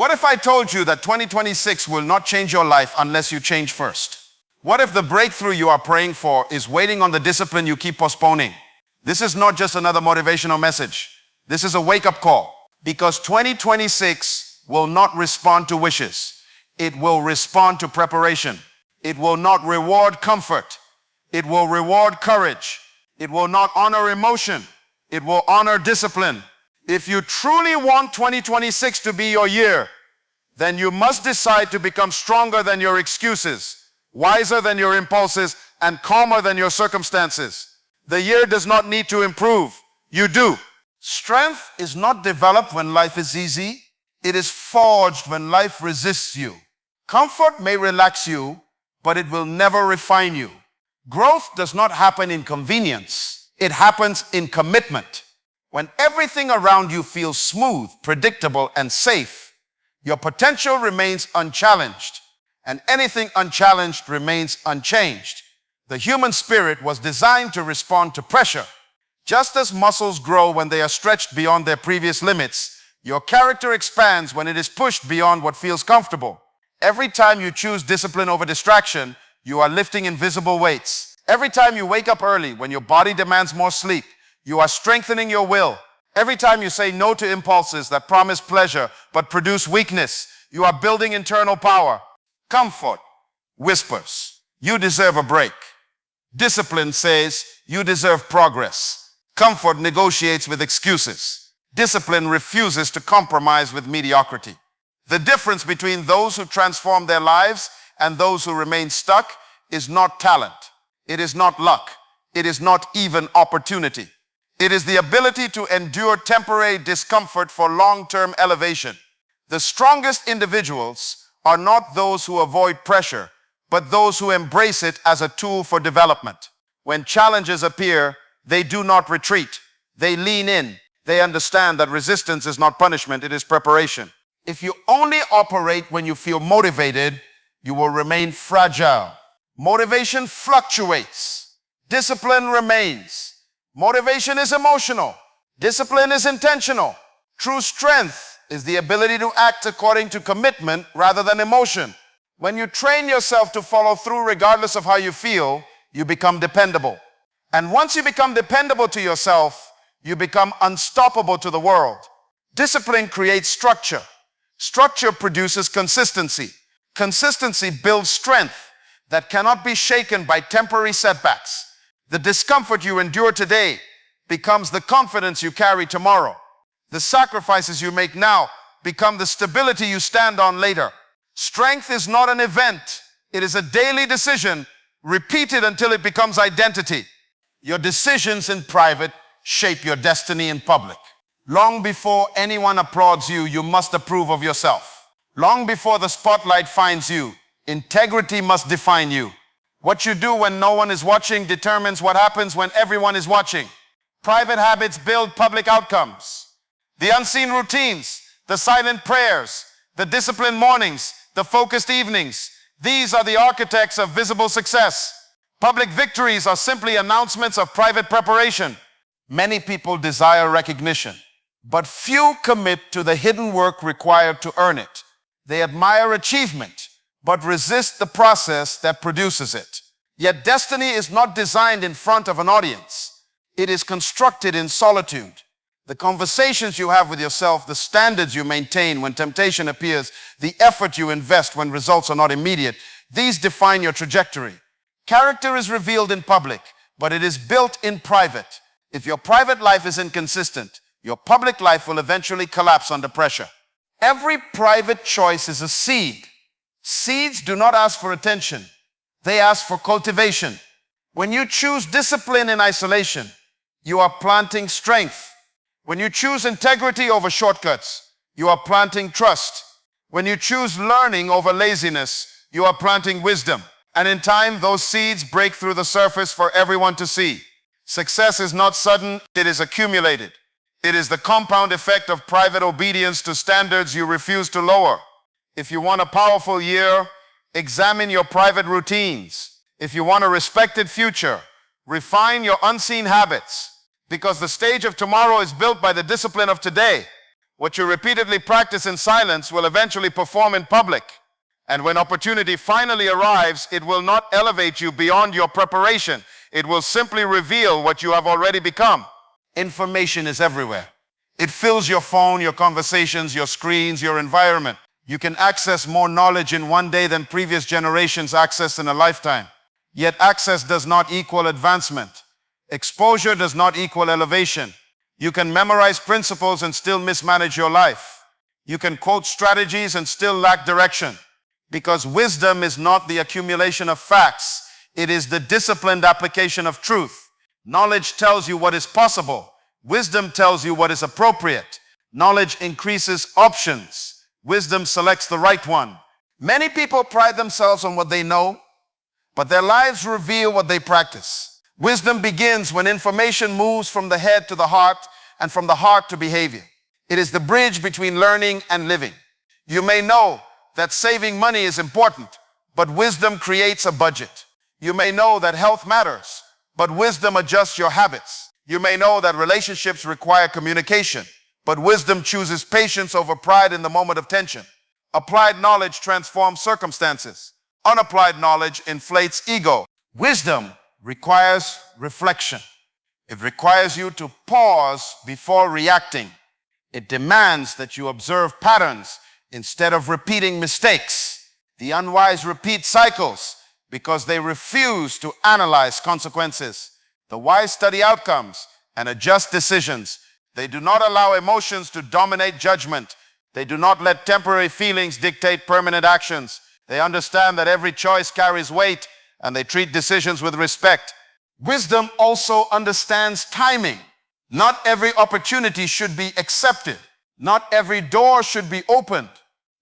What if I told you that 2026 will not change your life unless you change first? What if the breakthrough you are praying for is waiting on the discipline you keep postponing? This is not just another motivational message. This is a wake-up call, because 2026 will not respond to wishes. It will respond to preparation. It will not reward comfort. It will reward courage. It will not honor emotion. It will honor discipline. If you truly want 2026 to be your year, then you must decide to become stronger than your excuses, wiser than your impulses, and calmer than your circumstances. The year does not need to improve. You do. Strength is not developed when life is easy. It is forged when life resists you. Comfort may relax you, but it will never refine you. Growth does not happen in convenience. It happens in commitment. When everything around you feels smooth, predictable, and safe, your potential remains unchallenged, and anything unchallenged remains unchanged. The human spirit was designed to respond to pressure. Just as muscles grow when they are stretched beyond their previous limits, your character expands when it is pushed beyond what feels comfortable. Every time you choose discipline over distraction, you are lifting invisible weights. Every time you wake up early when your body demands more sleep, you are strengthening your will. Every time you say no to impulses that promise pleasure but produce weakness, you are building internal power. Comfort whispers, you deserve a break. Discipline says, you deserve progress. Comfort negotiates with excuses. Discipline refuses to compromise with mediocrity. The difference between those who transform their lives and those who remain stuck is not talent. It is not luck. It is not even opportunity. It is the ability to endure temporary discomfort for long-term elevation. The strongest individuals are not those who avoid pressure, but those who embrace it as a tool for development. When challenges appear, they do not retreat. They lean in. They understand that resistance is not punishment, it is preparation. If you only operate when you feel motivated, you will remain fragile. Motivation fluctuates. Discipline remains. Motivation is emotional. Discipline is intentional. True strength is the ability to act according to commitment rather than emotion. When you train yourself to follow through regardless of how you feel, you become dependable. And once you become dependable to yourself, you become unstoppable to the world. Discipline creates structure. Structure produces consistency. Consistency builds strength that cannot be shaken by temporary setbacks. The discomfort you endure today becomes the confidence you carry tomorrow. The sacrifices you make now become the stability you stand on later. Strength is not an event. It is a daily decision, repeated until it becomes identity. Your decisions in private shape your destiny in public. Long before anyone applauds you, you must approve of yourself. Long before the spotlight finds you, integrity must define you. What you do when no one is watching determines what happens when everyone is watching. Private habits build public outcomes. The unseen routines, the silent prayers, the disciplined mornings, the focused evenings, these are the architects of visible success. Public victories are simply announcements of private preparation. Many people desire recognition, but few commit to the hidden work required to earn it. They admire achievement, but resist the process that produces it. Yet destiny is not designed in front of an audience. It is constructed in solitude. The conversations you have with yourself, the standards you maintain when temptation appears, the effort you invest when results are not immediate, these define your trajectory. Character is revealed in public, but it is built in private. If your private life is inconsistent, your public life will eventually collapse under pressure. Every private choice is a seed. Seeds do not ask for attention. They ask for cultivation. When you choose discipline in isolation, you are planting strength. When you choose integrity over shortcuts, you are planting trust. When you choose learning over laziness, you are planting wisdom. And in time, those seeds break through the surface for everyone to see. Success is not sudden, it is accumulated. It is the compound effect of private obedience to standards you refuse to lower. If you want a powerful year, examine your private routines. If you want a respected future, refine your unseen habits, because the stage of tomorrow is built by the discipline of today. What you repeatedly practice in silence will eventually perform in public. And when opportunity finally arrives, it will not elevate you beyond your preparation. It will simply reveal what you have already become. Information is everywhere. It fills your phone, your conversations, your screens, your environment. You can access more knowledge in one day than previous generations accessed in a lifetime. Yet access does not equal advancement. Exposure does not equal elevation. You can memorize principles and still mismanage your life. You can quote strategies and still lack direction. Because wisdom is not the accumulation of facts. It is the disciplined application of truth. Knowledge tells you what is possible. Wisdom tells you what is appropriate. Knowledge increases options. Wisdom selects the right one. Many people pride themselves on what they know, but their lives reveal what they practice. Wisdom begins when information moves from the head to the heart and from the heart to behavior. It is the bridge between learning and living. You may know that saving money is important, but wisdom creates a budget. You may know that health matters, but wisdom adjusts your habits. You may know that relationships require communication, but wisdom chooses patience over pride in the moment of tension. Applied knowledge transforms circumstances. Unapplied knowledge inflates ego. Wisdom requires reflection. It requires you to pause before reacting. It demands that you observe patterns instead of repeating mistakes. The unwise repeat cycles because they refuse to analyze consequences. The wise study outcomes and adjust decisions. They do not allow emotions to dominate judgment. They do not let temporary feelings dictate permanent actions. They understand that every choice carries weight, and they treat decisions with respect. Wisdom also understands timing. Not every opportunity should be accepted. Not every door should be opened.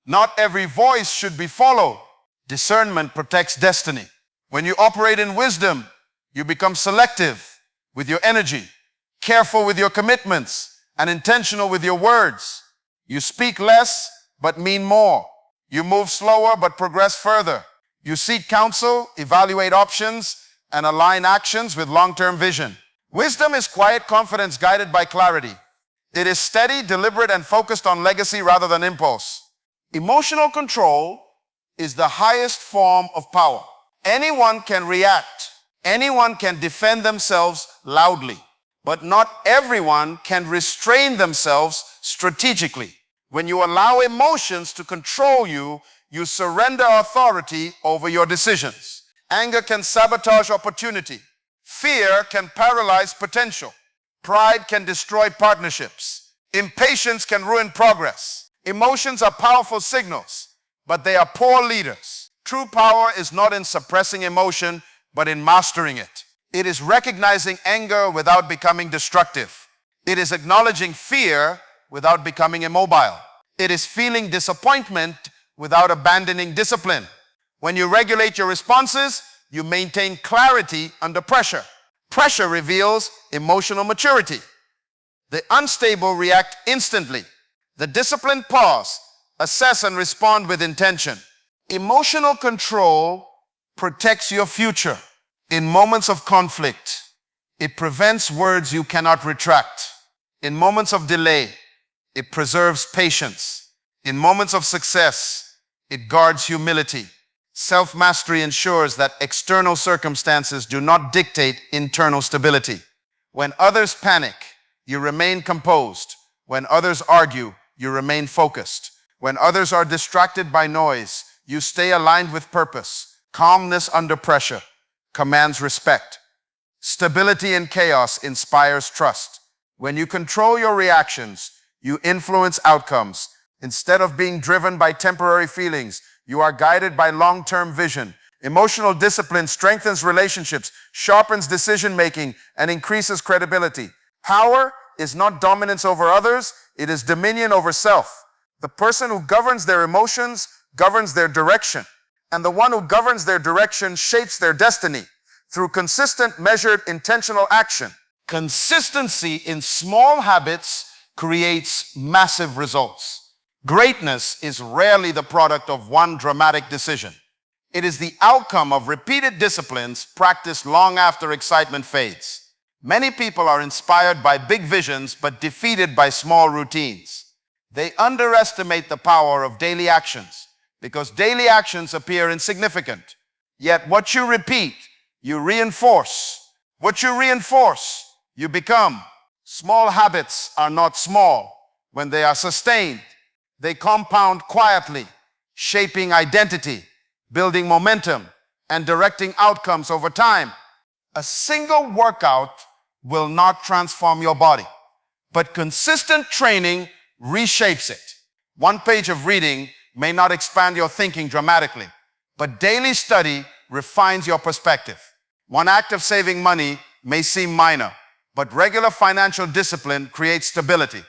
Not every voice should be followed. Discernment protects destiny. When you operate in wisdom, you become selective with your energy, careful with your commitments, and intentional with your words. You speak less, but mean more. You move slower, but progress further. You seek counsel, evaluate options, and align actions with long-term vision. Wisdom is quiet confidence guided by clarity. It is steady, deliberate, and focused on legacy rather than impulse. Emotional control is the highest form of power. Anyone can react. Anyone can defend themselves loudly. But not everyone can restrain themselves strategically. When you allow emotions to control you, you surrender authority over your decisions. Anger can sabotage opportunity. Fear can paralyze potential. Pride can destroy partnerships. Impatience can ruin progress. Emotions are powerful signals, but they are poor leaders. True power is not in suppressing emotion, but in mastering it. It is recognizing anger without becoming destructive. It is acknowledging fear without becoming immobile. It is feeling disappointment without abandoning discipline. When you regulate your responses, you maintain clarity under pressure. Pressure reveals emotional maturity. The unstable react instantly. The disciplined pause, assess, and respond with intention. Emotional control protects your future. In moments of conflict, it prevents words you cannot retract. In moments of delay, it preserves patience. In moments of success, it guards humility. Self-mastery ensures that external circumstances do not dictate internal stability. When others panic, you remain composed. When others argue, you remain focused. When others are distracted by noise, you stay aligned with purpose. Calmness under pressure commands respect. Stability in chaos inspires trust. When you control your reactions, you influence outcomes. Instead of being driven by temporary feelings, you are guided by long-term vision. Emotional discipline strengthens relationships, sharpens decision-making, and increases credibility. Power is not dominance over others, it is dominion over self. The person who governs their emotions governs their direction, and the one who governs their direction shapes their destiny through consistent, measured, intentional action. Consistency in small habits creates massive results. Greatness is rarely the product of one dramatic decision. It is the outcome of repeated disciplines practiced long after excitement fades. Many people are inspired by big visions but defeated by small routines. They underestimate the power of daily actions because daily actions appear insignificant. Yet what you repeat, you reinforce. What you reinforce, you become. Small habits are not small when they are sustained. They compound quietly, shaping identity, building momentum, and directing outcomes over time. A single workout will not transform your body, but consistent training reshapes it. One page of reading may not expand your thinking dramatically, but daily study refines your perspective. One act of saving money may seem minor, but regular financial discipline creates stability.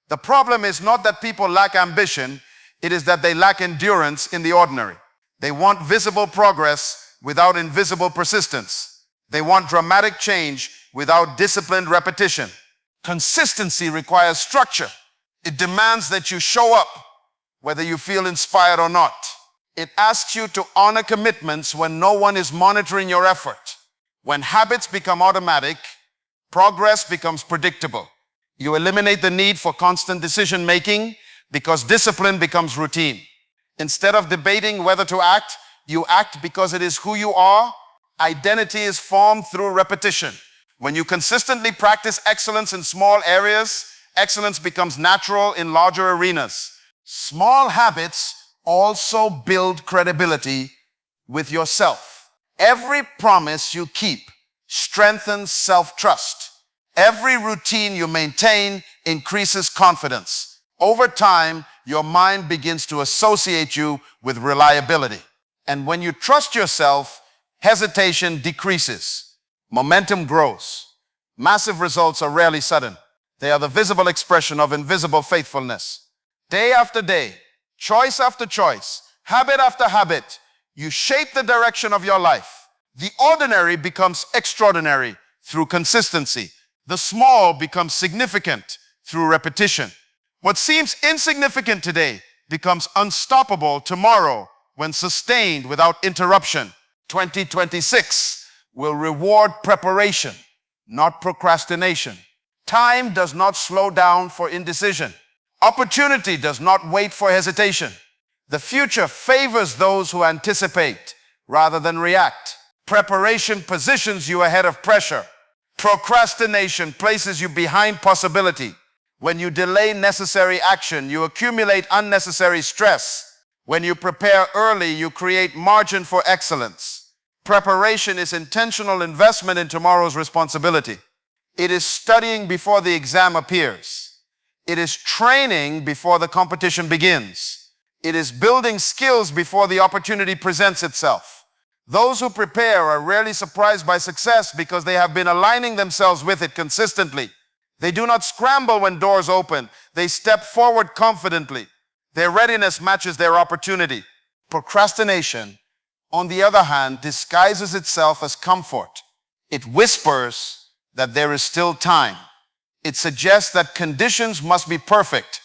The problem is not that people lack ambition, it is that they lack endurance in the ordinary. They want visible progress without invisible persistence. They want dramatic change without disciplined repetition. Consistency requires structure. It demands that you show up, whether you feel inspired or not. It asks you to honor commitments when no one is monitoring your effort. When habits become automatic, progress becomes predictable. You eliminate the need for constant decision-making because discipline becomes routine. Instead of debating whether to act, you act because it is who you are. Identity is formed through repetition. When you consistently practice excellence in small areas, excellence becomes natural in larger arenas. Small habits also build credibility with yourself. Every promise you keep strengthens self-trust. Every routine you maintain increases confidence. Over time, your mind begins to associate you with reliability. And when you trust yourself, hesitation decreases. Momentum grows. Massive results are rarely sudden. They are the visible expression of invisible faithfulness. Day after day, choice after choice, habit after habit, you shape the direction of your life. The ordinary becomes extraordinary through consistency. The small becomes significant through repetition. What seems insignificant today becomes unstoppable tomorrow when sustained without interruption. 2026 will reward preparation, not procrastination. Time does not slow down for indecision. Opportunity does not wait for hesitation. The future favors those who anticipate rather than react. Preparation positions you ahead of pressure. Procrastination places you behind possibility. When you delay necessary action, you accumulate unnecessary stress. When you prepare early, you create margin for excellence. Preparation is intentional investment in tomorrow's responsibility. It is studying before the exam appears. It is training before the competition begins. It is building skills before the opportunity presents itself. Those who prepare are rarely surprised by success because they have been aligning themselves with it consistently. They do not scramble when doors open. They step forward confidently. Their readiness matches their opportunity. Procrastination, on the other hand, disguises itself as comfort. It whispers that there is still time. It suggests that conditions must be perfect.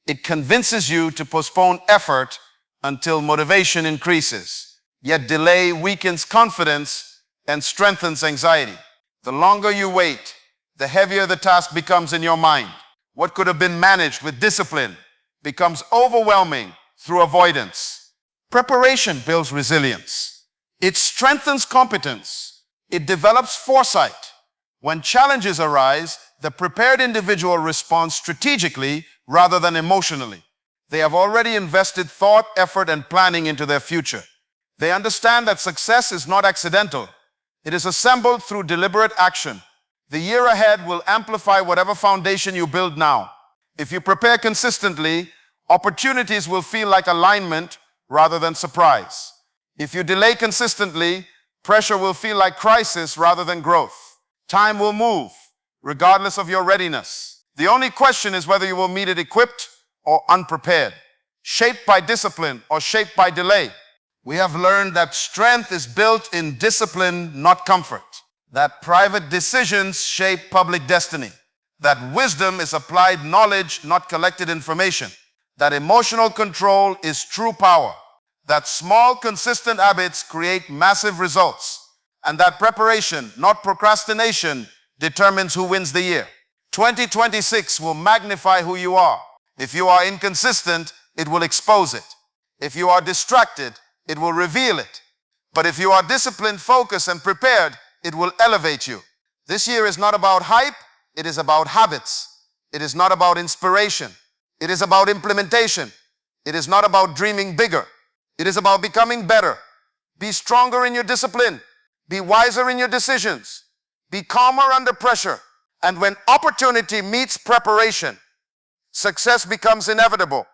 It convinces you to postpone effort until motivation increases. Yet delay weakens confidence and strengthens anxiety. The longer you wait, the heavier the task becomes in your mind. What could have been managed with discipline becomes overwhelming through avoidance. Preparation builds resilience. It strengthens competence. It develops foresight. When challenges arise, the prepared individual responds strategically rather than emotionally. They have already invested thought, effort, and planning into their future. They understand that success is not accidental. It is assembled through deliberate action. The year ahead will amplify whatever foundation you build now. If you prepare consistently, opportunities will feel like alignment rather than surprise. If you delay consistently, pressure will feel like crisis rather than growth. Time will move, regardless of your readiness. The only question is whether you will meet it equipped or unprepared, shaped by discipline or shaped by delay. We have learned that strength is built in discipline, not comfort. That private decisions shape public destiny. That wisdom is applied knowledge, not collected information. That emotional control is true power. That small, consistent habits create massive results. And that preparation, not procrastination, determines who wins the year. 2026 will magnify who you are. If you are inconsistent, it will expose it. If you are distracted, it will reveal it. But if you are disciplined, focused, and prepared, it will elevate you. This year is not about hype, it is about habits. It is not about inspiration. It is about implementation. It is not about dreaming bigger. It is about becoming better. Be stronger in your discipline. Be wiser in your decisions. Be calmer under pressure. And when opportunity meets preparation, success becomes inevitable.